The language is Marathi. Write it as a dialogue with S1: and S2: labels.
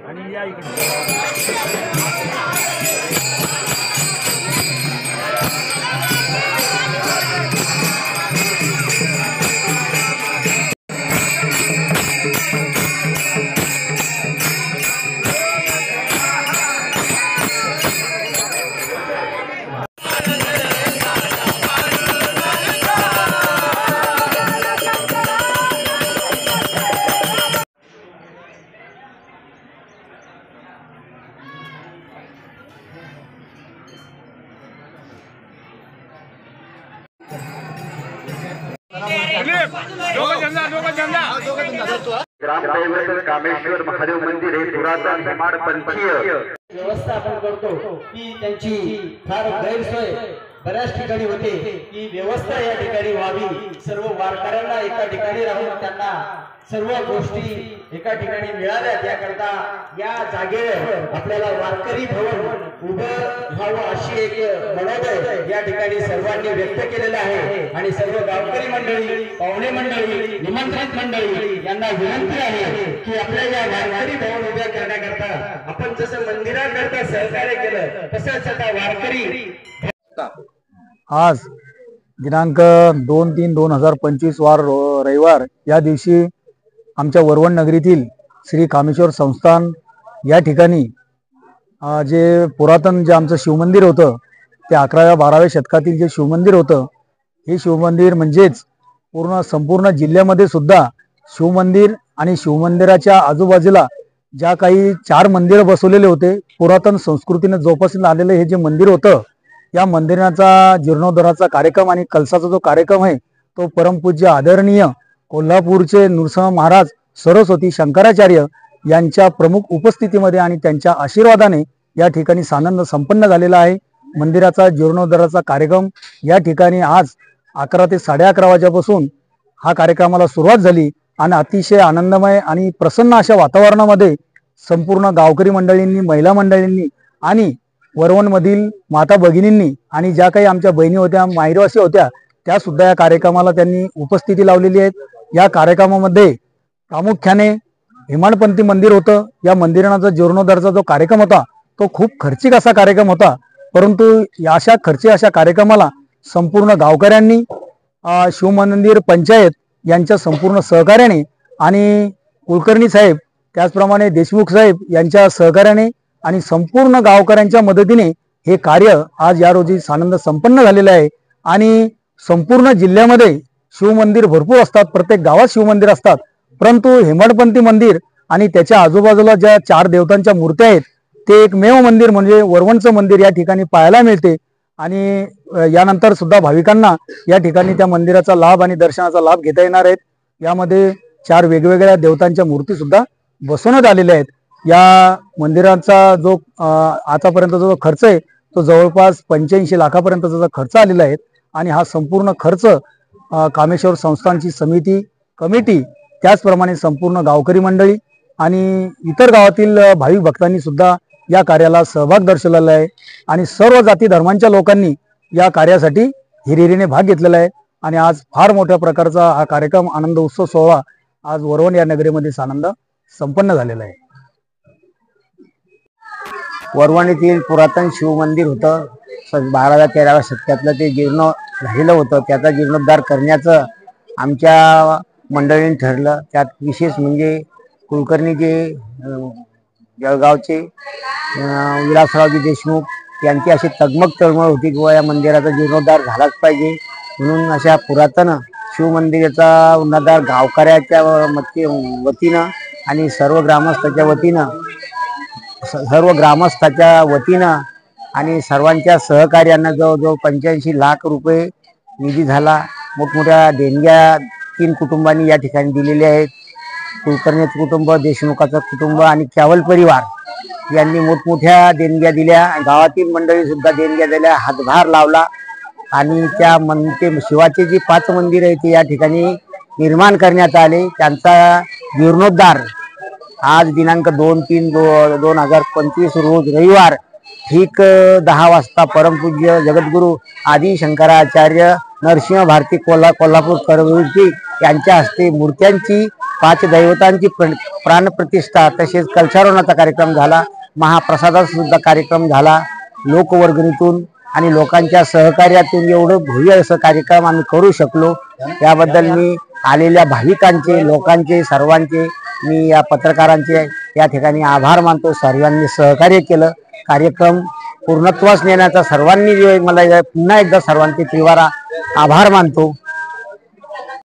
S1: आणि या इकडे
S2: ग्रामदैवत कामेश्वर महादेव मंदिर हे पुरातन हेमाडपंथीय
S3: व्यवस्था आपण करतो की त्यांची फार गैरसोय बऱ्याच ठिकाणी होते की व्यवस्था या ठिकाणी व्हावी, सर्व वारकऱ्यांना एका ठिकाणी राहून त्यांना सर्व गोष्टी एका ठिकाणी मिळाव्यात याकरता या जागेवर आपल्याला वारकरी भवन उभं व्हावं अशी एक मनोदय या ठिकाणी सर्वांनी व्यक्त केलेला आहे। आणि सर्व गावकरी मंडळी, पाहुणे मंडळी, निमंत्रित मंडळी यांना विनंती आहे की आपल्या या वारकरी भवन उभ्या करण्याकरता आपण जसं मंदिराकरता सहकार्य केलं तसंच आता वारकरी
S4: आज दिनांक 2/3/2025 वार रविवार या दिवशी आमच्या वरवण नगरीतील श्री कामेश्वर संस्थान या ठिकाणी जे पुरातन जे आमचं शिवमंदिर होतं ते 11व्या-12व्या शतकातील जे शिवमंदिर होतं, हे शिवमंदिर म्हणजेच संपूर्ण जिल्ह्यामध्ये सुद्धा शिवमंदिर आणि शिवमंदिराच्या आजूबाजूला ज्या काही 4 मंदिरं बसवलेले होते, पुरातन संस्कृतीने जोपासलं आलेलं हे जे मंदिर होतं, या मंदिराचा जीर्णोद्धाराचा कार्यक्रम आणि कलसाचा जो कार्यक्रम आहे तो परमपूज्य आदरणीय कोल्हापूरचे नृसिंह महाराज सरस्वती शंकराचार्य यांच्या प्रमुख उपस्थितीमध्ये आणि त्यांच्या आशीर्वादाने या ठिकाणी सानंद संपन्न झालेला आहे। मंदिराचा जीर्णोद्धाराचा कार्यक्रम या ठिकाणी आज 11 ते 11:30 वाजेपासून हा कार्यक्रमाला सुरुवात झाली आणि अतिशय आनंदमय आणि प्रसन्न अशा वातावरणामध्ये संपूर्ण गावकरी मंडळींनी, महिला मंडळींनी आणि वरवणमधील माता भगिनींनी आणि ज्या काही आमच्या बहिणी होत्या, माहेरवासी होत्या, त्या सुद्धा या कार्यक्रमाला त्यांनी उपस्थिती लावलेली आहे। या कार्यक्रमामध्ये प्रामुख्याने हेमाडपंथी मंदिर होतं, या मंदिराचा जीर्णोद्धाराचा जो कार्यक्रम होता तो खूप खर्चिक असा कार्यक्रम होता, परंतु अशा खर्चिक अशा कार्यक्रमाला संपूर्ण गावकऱ्यांनी, शिवमंदिर पंचायत यांच्या संपूर्ण सहकार्याने आणि कुलकर्णी साहेब त्याचप्रमाणे देशमुख साहेब यांच्या सहकार्याने आणि संपूर्ण गावकऱ्यांच्या मदतीने हे कार्य आज या रोजी सानंद संपन्न झालेलं आहे। आणि संपूर्ण जिल्ह्यामध्ये शिवमंदिर भरपूर असतात, प्रत्येक गावात शिवमंदिर असतात, परंतु हेमाडपंथी मंदिर आणि त्याच्या आजूबाजूला ज्या 4 देवतांच्या मूर्त्या आहेत ते एकमेव मंदिर म्हणजे वरवणचं मंदिर या ठिकाणी पाहायला मिळते। आणि यानंतर सुद्धा भाविकांना या ठिकाणी त्या मंदिराचा लाभ आणि दर्शनाचा लाभ घेता येणार आहेत। यामध्ये 4 वेगवेगळ्या देवतांच्या मूर्ती सुद्धा बसवण्यात आलेल्या आहेत। या मंदिराचा जो आतापर्यंतचा जो खर्च आहे तो जवळपास 85 लाखापर्यंतचा खर्च आलेला आहे। आणि हा संपूर्ण खर्च कामेश्वर संस्थानची समिती, कमिटी, त्याचप्रमाणे संपूर्ण गावकरी मंडळी आणि इतर गावातील भाविक भक्तांनी सुद्धा या कार्याला सहभाग दर्शवलेला आहे। आणि सर्व जाती धर्मांच्या लोकांनी या कार्यासाठी हिरिरीने भाग घेतलेला आहे। आणि आज फार मोठ्या प्रकारचा हा कार्यक्रम, आनंद उत्सव सोहळा आज वरवण या नगरीमध्ये सानंद संपन्न झालेला आहे।
S5: वरवण येथील पुरातन शिवमंदिर होतं, 12व्या-13व्या शतकातलं ते जीर्ण झालेलं होतं, त्याचा जीर्णोद्धार करण्याचं आमच्या मंडळीने ठरलं। त्यात विशेष म्हणजे कुलकर्णीचे जळगावचे विलासरावजी देशमुख यांची अशी तळमळ होती की या मंदिराचा जीर्णोद्धार झालाच पाहिजे, म्हणून अशा पुरातन शिवमंदिराचा उन्हादार गावकऱ्याच्या वतीनं आणि सर्व ग्रामस्थाच्या वतीनं आणि सर्वांच्या सहकार्यानं जवळजवळ 85 लाख रुपये निधी झाला. मोठमोठ्या देणग्या 3 कुटुंबांनी या ठिकाणी दिलेल्या आहेत. कुलकर्णीचं कुटुंब, देशमुखाचं कुटुंब आणि कॅवल परिवार यांनी मोठमोठ्या देणग्या दिल्या. गावातील मंडळी सुद्धा देणग्या दिल्या, हातभार लावला आणि त्या शिवाचे जे 5 मंदिर आहेत ते या ठिकाणी निर्माण करण्यात आले. त्यांचा जीर्णोद्धार आज दिनांक 2/3/2025 रोज रविवार ठीक 10 वाजता परमपूज्य जगद्गुरू आदि शंकराचार्य नरसिंह भारती कोल्हापूर करवीरची यांच्या हस्ते मूर्त्यांची 5 दैवतांची प्राणप्रतिष्ठा तसेच कलशारोहणाचा कार्यक्रम झाला. महाप्रसादाचा सुद्धा कार्यक्रम झाला. लोकवर्गणीतून आणि लोकांच्या सहकार्यातून एवढं भव्य असं कार्यक्रम आम्ही करू शकलो. त्याबद्दल मी आलेल्या भाविकांचे, लोकांचे, सर्वांचे, मी या पत्रकारांचे या ठिकाणी आभार मानतो. सर्वांनी सहकार्य केलं. कार्यक्रम पूर्णत्वास नेण्याचा सर्वांनी मला पुन्हा एकदा सर्वांचे त्रिवारा आभार मानतो.